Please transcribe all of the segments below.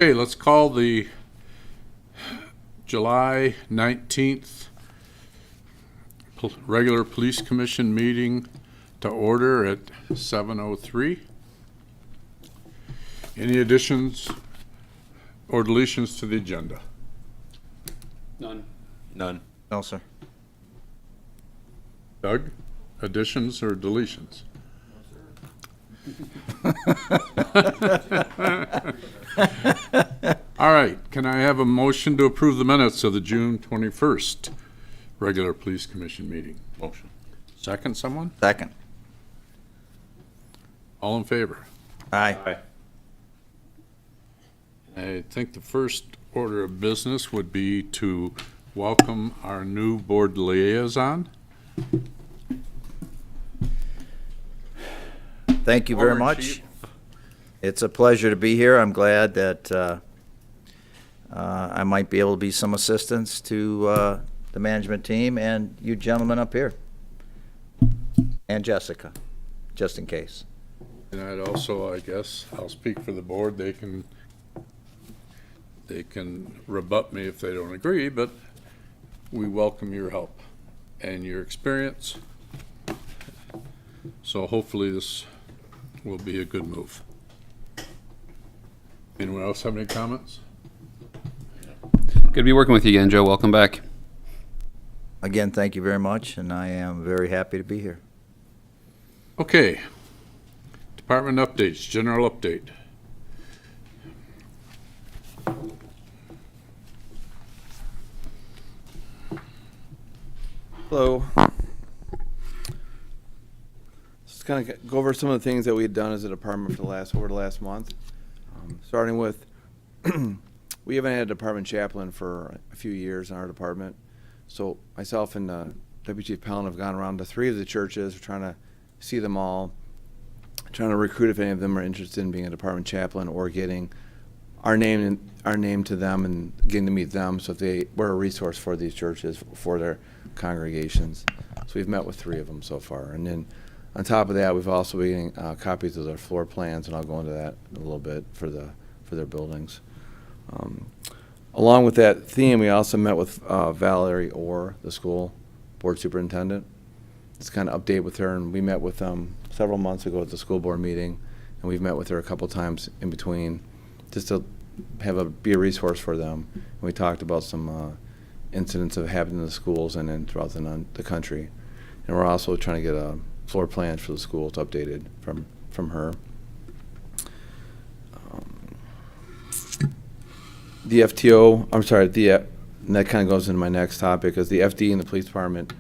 Okay, let's call the July 19th regular Police Commission meeting to order at 7:03. Any additions or deletions to the agenda? None. None. No, sir. Doug, additions or deletions? All right, can I have a motion to approve the minutes of the June 21st regular Police Commission meeting? Motion. Second, someone? Second. All in favor? Aye. Aye. I think the first order of business would be to welcome our new board liaison. Thank you very Forward, much. Chief. It's a pleasure to be here. I'm glad that I might be able to be some assistance to the management team and you gentlemen up here. And Jessica, just in case. And I'd also, I guess, I'll speak for the board. They can rebut me if they don't agree, but we welcome your help and your experience. So hopefully this will be a good move. Anyone else have any comments? Good to be working with you again, Joe. Welcome back. Again, thank you very much, and I am very happy to be here. Okay. Department updates, general update. Hello. Just kind of go over some of the things that we had done as a department for over the last month. Starting with, we haven't had a department chaplain for a few years in our department. So myself and Deputy Chief Pellin have gone around to 3 of the churches. We're trying to see them all, trying to recruit if any of them are interested in being a department chaplain or getting our name to them and getting to meet them, so if we're a resource for these churches for their congregations. So we've met with 3 of them so far, and then on top of that, we've also been getting copies of their floor plans, and I'll go into that in a little bit for their buildings. Along with that theme, we also met with Valerie Orr, the school board superintendent. Just kind of update with her, and we met with them several months ago at the school board meeting, and we've met with her a couple times in between, just to be a resource for them. And we talked about some incidents that have happened in the schools and then throughout the country. And we're also trying to get floor plans for the schools updated from her. The FTO, I'm sorry, and that kind of goes into my next topic, is the FD and the police department.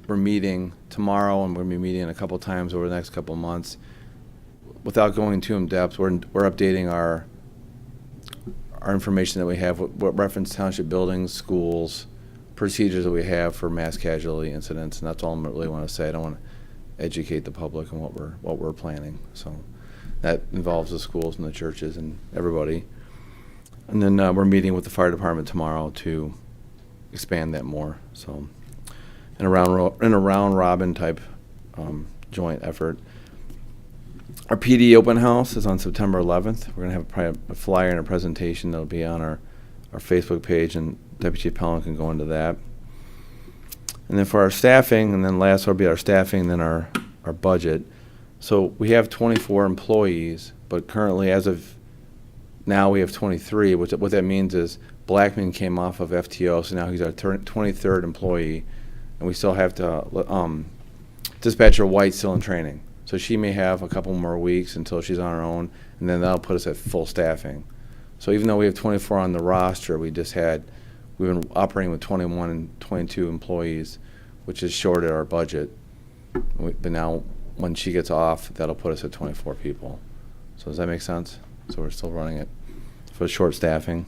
We're meeting tomorrow, and we're going to be meeting a couple times over the next couple of months. Without going too in depth, we're updating our information that we have, what reference township buildings, schools, procedures that we have for mass casualty incidents, and that's all I really want to say. I don't want to educate the public on what we're planning. So that involves the schools and the churches and everybody. And then we're meeting with the fire department tomorrow to expand that more. So in a round robin type joint effort. Our PD open house is on September 11th. We're going to have probably a flyer and a presentation that'll be on our Facebook page, and Deputy Chief Pellin can go into that. And then for our staffing, and then last will be our staffing, and then our budget. So we have 24 employees, but currently as of now we have 23. What that means is Blackman came off of FTO, so now he's our 23rd employee, and we still have to dispatcher White still in training. So she may have a couple more weeks until she's on her own, and then that'll put us at full staffing. So even though we have 24 on the roster, we've been operating with 21 and 22 employees, which is short of our budget. But now when she gets off, that'll put us at 24 people. So does that make sense? So we're still running it for short staffing.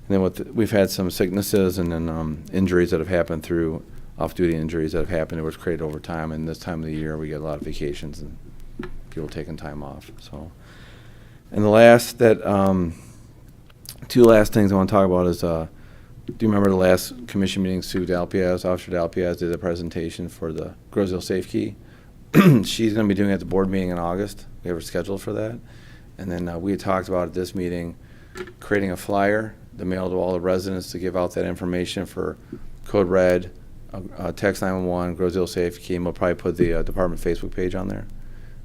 And then we've had some sicknesses and then injuries that have happened through off-duty injuries that have happened. It was created over time, and this time of the year we get a lot of vacations and people taking time off. So, and the last two last things I want to talk about is, do you remember the last commission meeting? Officer Dalpiaz did a presentation for the Groesville Safe Key. She's going to be doing it at the board meeting in August. We have her scheduled for that. And then we had talked about at this meeting creating a flyer to mail to all the residents to give out that information for Code Red, Text 911, Grosse Ile Safe Key, and we'll probably put the department Facebook page on there.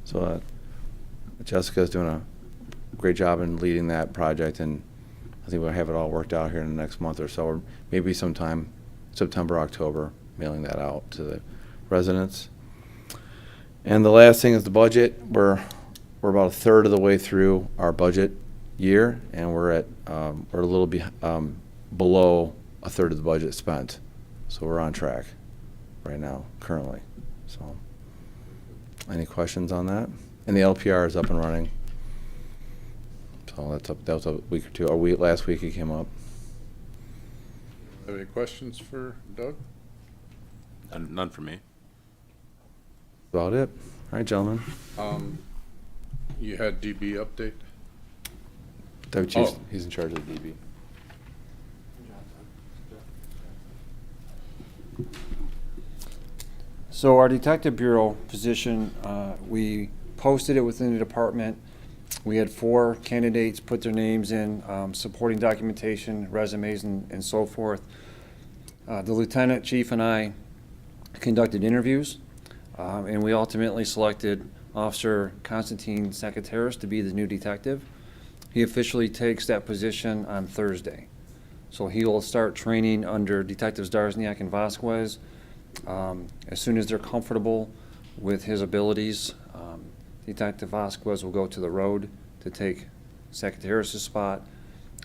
So Jessica's doing a great job in leading that project, and I think we'll have it all worked out here in the next month or so, or maybe sometime September, October, mailing that out to the residents. And the last thing is the budget. We're about a third of the way through our budget year, and we're a little below a third of the budget spent. So we're on track right now, currently. So, any questions on that? And the LPR is up and running. So that was a week or two. Last week it came up. Have any questions for Doug? None for me. About it. All right, gentlemen. You had DB update? Deputy Chief, Oh. he's in charge of the DB. So our detective bureau position, we posted it within the department. We had 4 candidates put their names in, supporting documentation, resumes, and so forth. The lieutenant chief and I conducted interviews, and we ultimately selected Officer Constantine Sakateris to be the new detective. He officially takes that position on Thursday. So he will start training under Detectives Darzniak and Vasquez. As soon as they're comfortable with his abilities, Detective Vasquez will go to the road to take Sakateris' spot,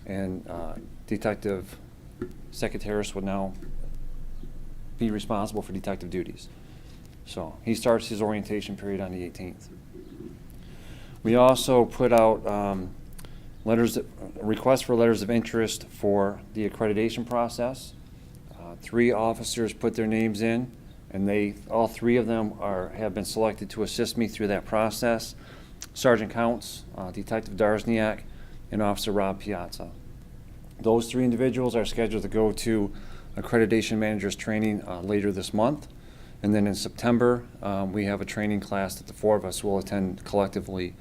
and Detective Sakateris would now be responsible for detective duties. So he starts his orientation period on the 18th. We also put out requests for letters of interest for the accreditation process. 3 officers put their names in, and all 3 of them have been selected to assist me through that process. Sergeant Counts, Detective Darzniak, and Officer Rob Piazza. Those 3 individuals are scheduled to go to accreditation managers training later this month. And then in September, we have a training class that the 4 of us will attend collectively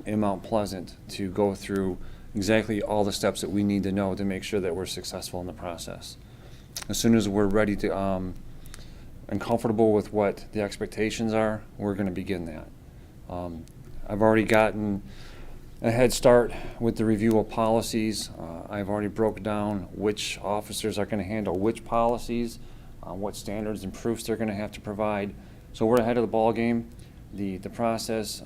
in Mount Pleasant to go through exactly all the steps that we need to know to make sure that we're successful in the process. As soon as we're ready to and comfortable with what the expectations are, we're going to begin that. I've already gotten a head start with the review of policies. I've already broke down which officers are going to handle which policies, what standards and proofs they're going to have to provide. So we're ahead of the ball game. The process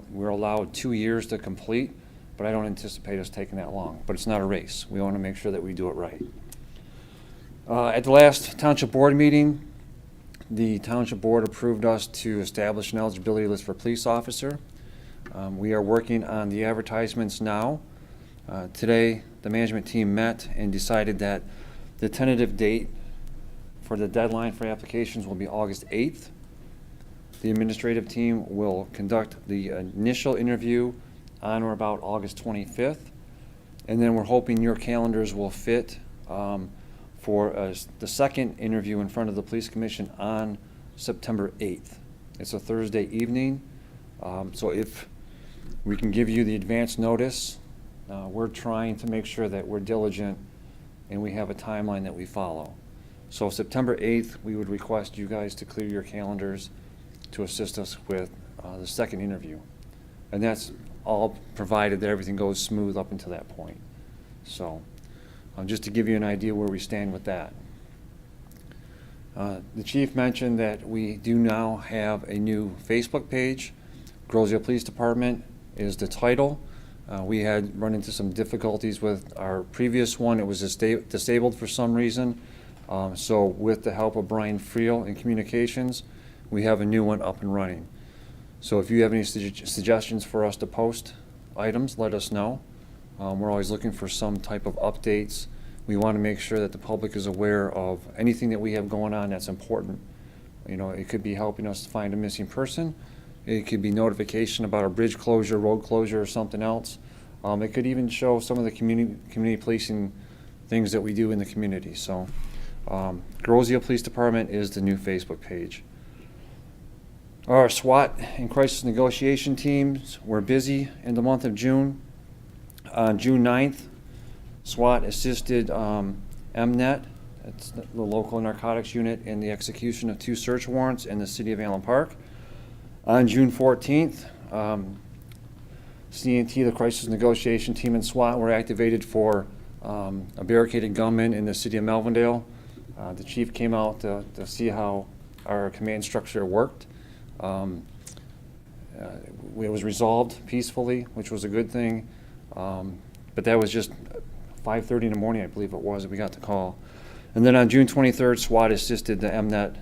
we're allowed 2 years to complete, but I don't anticipate us taking that long. But it's not a race. We want to make sure that we do it right. At the last township board meeting, the township board approved us to establish an eligibility list for police officer. We are working on the advertisements now. Today, the management team met and decided that the tentative date for the deadline for applications will be August 8th. The administrative team will conduct the initial interview on or about August 25th. And then we're hoping your calendars will fit for the second interview in front of the police commission on September 8th. It's a Thursday evening. So if we can give you the advance notice, we're trying to make sure that we're diligent and we have a timeline that we follow. So September 8th, we would request you guys to clear your calendars to assist us with the second interview. And that's all provided that everything goes smooth up until that point. So just to give you an idea where we stand with that. The chief mentioned that we do now have a new Facebook page. Grosse Ile Police Department is the title. We had run into some difficulties with our previous one. It was disabled for some reason. So with the help of Brian Friel in communications, we have a new one up and running. So if you have any suggestions for us to post items, let us know. We're always looking for some type of updates. We want to make sure that the public is aware of anything that we have going on that's important. You know, it could be helping us find a missing person. It could be notification about a bridge closure, road closure, or something else. It could even show some of the community policing things that we do in the community. So Grosse Ile Police Department is the new Facebook page. Our SWAT and crisis negotiation teams were busy in the month of June. On June 9th, SWAT assisted MNET, that's the local narcotics unit, in the execution of 2 search warrants in the city of Allen Park. On June 14th, CNT, the crisis negotiation team, and SWAT were activated for a barricaded gunman in the city of Melvindale. The chief came out to see how our command structure worked. It was resolved peacefully, which was a good thing. But that was just 5:30 in the morning, I believe it was, that we got the call. And then on June 23rd, SWAT assisted the MNET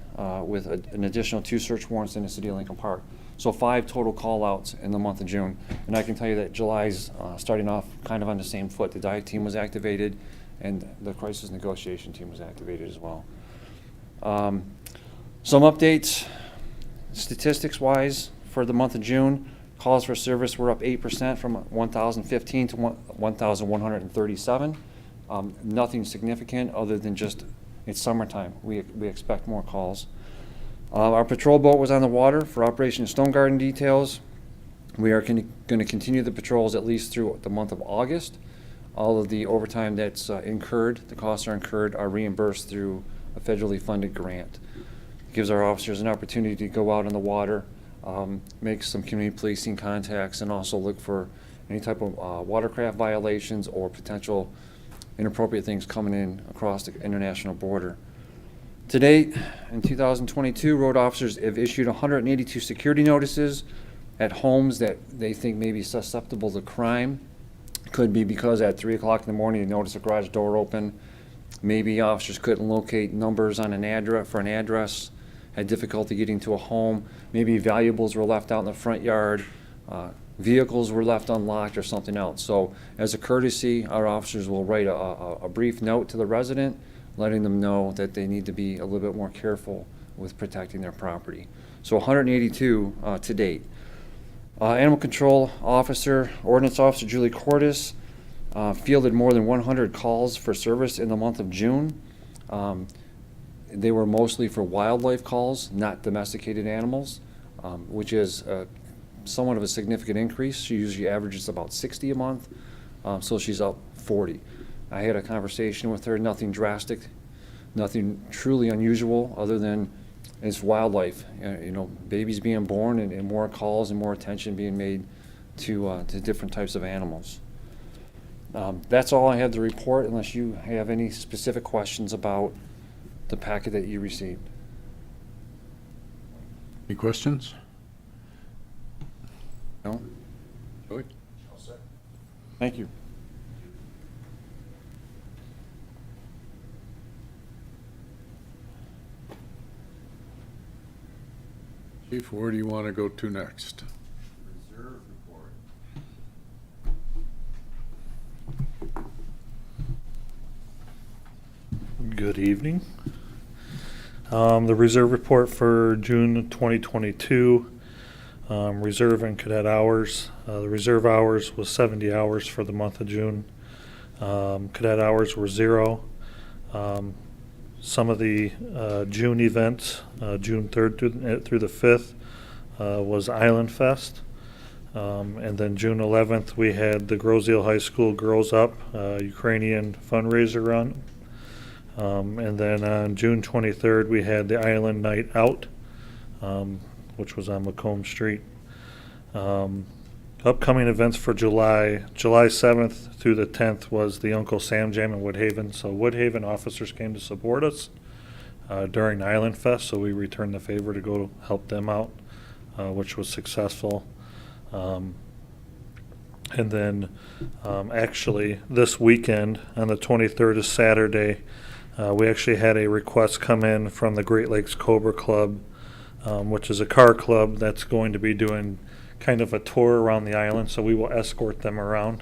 with an additional 2 search warrants in the city of Lincoln Park. So 5 total call-outs in the month of June. And I can tell you that July's starting off kind of on the same foot. The dive team was activated, and the crisis negotiation team was activated as well. Some updates, statistics-wise, for the month of June. Calls for service were up 8% from 1,015 to 1,137. Nothing significant other than just it's summertime. We expect more calls. Our patrol boat was on the water for Operation Stone Garden details. We are going to continue the patrols at least through the month of August. All of the overtime that's incurred, the costs are incurred, are reimbursed through a federally funded grant. It gives our officers an opportunity to go out on the water, make some community policing contacts, and also look for any type of watercraft violations or potential inappropriate things coming in across the international border. To date, in 2022, road officers have issued 182 security notices at homes that they think may be susceptible to crime. Could be because at 3 o'clock in the morning you notice a garage door open. Maybe officers couldn't locate numbers on an address, had difficulty getting to a home. Maybe valuables were left out in the front yard. Vehicles were left unlocked or something else. So as a courtesy, our officers will write a brief note to the resident, letting them know that they need to be a little bit more careful with protecting their property. So 182 to date. Animal control officer, ordinance officer Julie Cordes, fielded more than 100 calls for service in the month of June. They were mostly for wildlife calls, not domesticated animals, which is somewhat of a significant increase. She usually averages about 60 a month, so she's up 40. I had a conversation with her, nothing drastic, nothing truly unusual other than it's wildlife. Babies being born and more calls and more attention being made to different types of animals. That's all I have to report unless you have any specific questions about the packet that you received. Any questions? No? Joey? Thank you. Chief, where do you want to go to next? Reserve report. Good evening. The reserve report for June 2022, reserve and cadet hours. The reserve hours was 70 hours for the month of June. Cadet hours were 0. Some of the June events, June 3rd through the 5th, was Island Fest. And then June 11th, we had the Groseal High School Girls Up Ukrainian fundraiser run. And then on June 23rd, we had the Island Night Out, which was on Macomb Street. Upcoming events for July 7th through the 10th was the Uncle Sam Jam in Woodhaven. So Woodhaven officers came to support us during Island Fest, so we returned the favor to go help them out, which was successful. And then actually this weekend on the 23rd is Saturday, we actually had a request come in from the Great Lakes Cobra Club, which is a car club that's going to be doing kind of a tour around the island, so we will escort them around.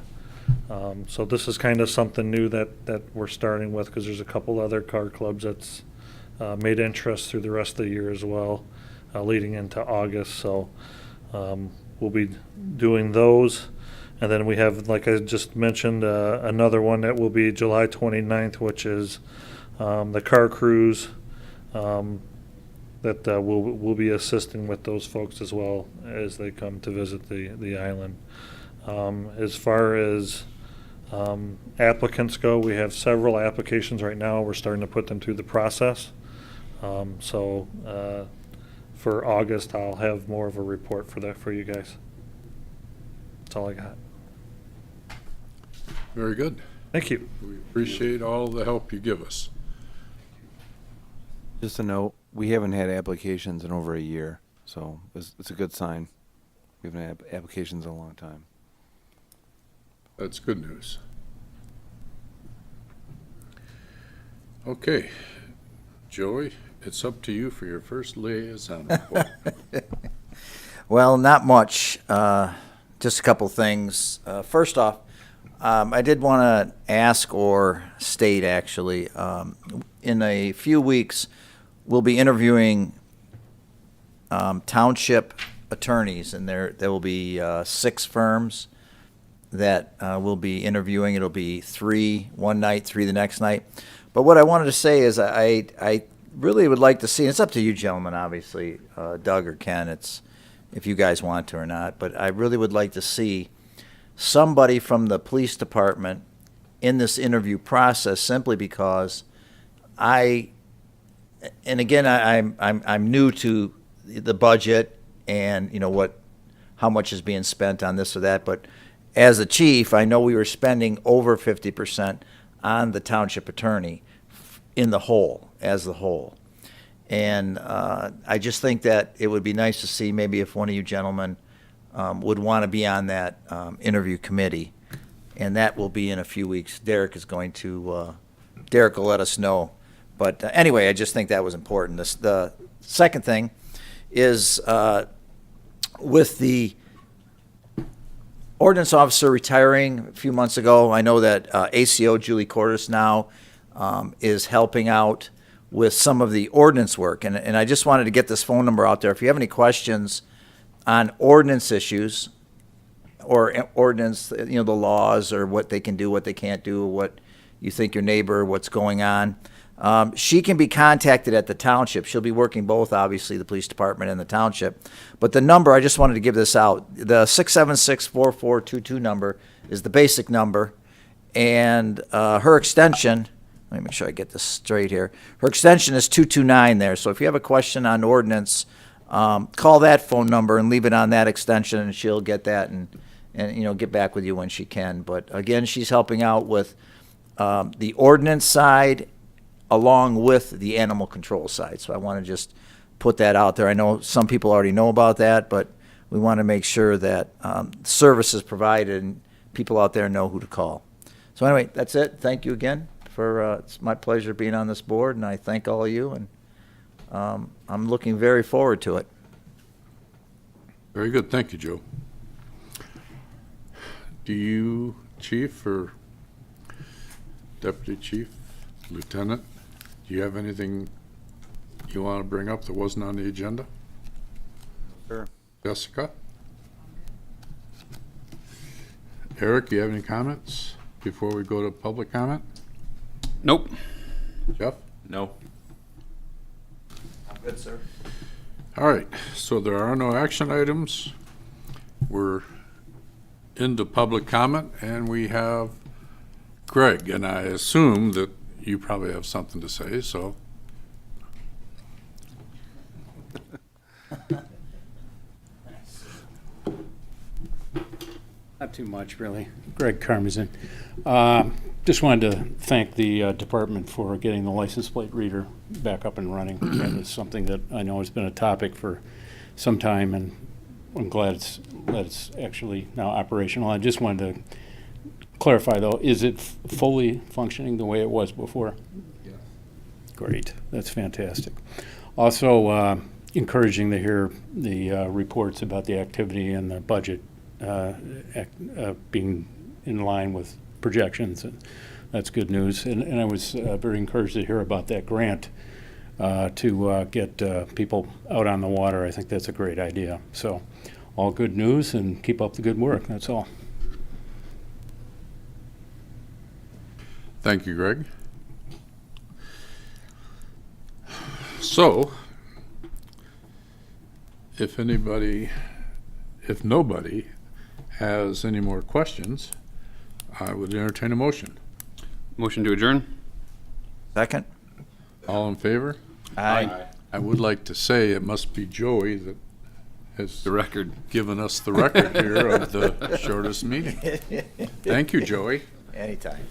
So this is kind of something new that we're starting with, because there's a couple other car clubs that's made interest through the rest of the year as well, leading into August. So we'll be doing those. And then we have, like I just mentioned, another one that will be July 29th, which is the car cruise that we'll be assisting with those folks as well as they come to visit the island. As far as Applicants go, we have several applications right now. We're starting to put them through the process. For August, I'll have more of a report for that for you guys. That's all I got. Very good. Thank you. We appreciate all the help you give us. Just a note, we haven't had applications in over a year, so it's a good sign. We haven't had applications in a long time. That's good news. Okay, Joey, it's up to you for your first liaison report. Well, not much, just a couple things. First off, I did want to ask or state, actually, in a few weeks, we'll be interviewing township attorneys, and there will be 6 firms that we'll be interviewing. It'll be 3 one night, 3 the next night. But what I wanted to say is I really would like to see, and it's up to you gentlemen, obviously, Doug or Ken, it's if you guys want to or not, but I really would like to see somebody from the police department in this interview process, simply because I'm new to the budget and how much is being spent on this or that, but as a chief, I know we were spending over 50% on the township attorney in the whole, as the whole. And I just think that it would be nice to see maybe if one of you gentlemen would want to be on that interview committee, and that will be in a few weeks. Derek will let us know. But anyway, I just think that was important. The second thing is with the ordinance officer retiring a few months ago, I know that ACO Julie Cordes now is helping out with some of the ordinance work. And I just wanted to get this phone number out there. If you have any questions on ordinance issues or ordinance, the laws or what they can do, what they can't do, what you think your neighbor, what's going on, she can be contacted at the township. She'll be working both, obviously, the police department and the township. But the number, I just wanted to give this out. The 676-4422 number is the basic number. And her extension, let me make sure I get this straight here. Her extension is 229 there. So if you have a question on ordinance, call that phone number and leave it on that extension, and she'll get that and get back with you when she can. But again, she's helping out with the ordinance side along with the animal control side. So I want to just put that out there. I know some people already know about that, but we want to make sure that service is provided and people out there know who to call. So anyway, that's it. Thank you again. It's my pleasure being on this board, and I thank all of you, and I'm looking very forward to it. Very good. Thank you, Joe. Do you, Chief or Deputy Chief, Lieutenant, do you have anything you want to bring up that wasn't on the agenda? Sure. Jessica? Eric, do you have any comments before we go to public comment? Nope. Jeff? No. I'm good, sir. All right, so there are no action items. We're into public comment, and we have Greg, and I assume that you probably have something to say, so. Not too much, really. Greg Karmazin. Just wanted to thank the department for getting the license plate reader back up and running. That is something that I know has been a topic for some time, and I'm glad it's actually now operational. I just wanted to clarify, though, is it fully functioning the way it was before? Yes. Great. That's fantastic. Also, encouraging to hear the reports about the activity and the budget being in line with projections. That's good news. And I was very encouraged to hear about that grant to get people out on the water. I think that's a great idea. So all good news, and keep up the good work. That's all. Thank you, Greg. So, if nobody has any more questions, I would entertain a motion. Motion to adjourn? Second? All in favor? Aye. I would like to say it must be Joey that has The record. given us the record here of the shortest meeting. Thank you, Joey. Anytime.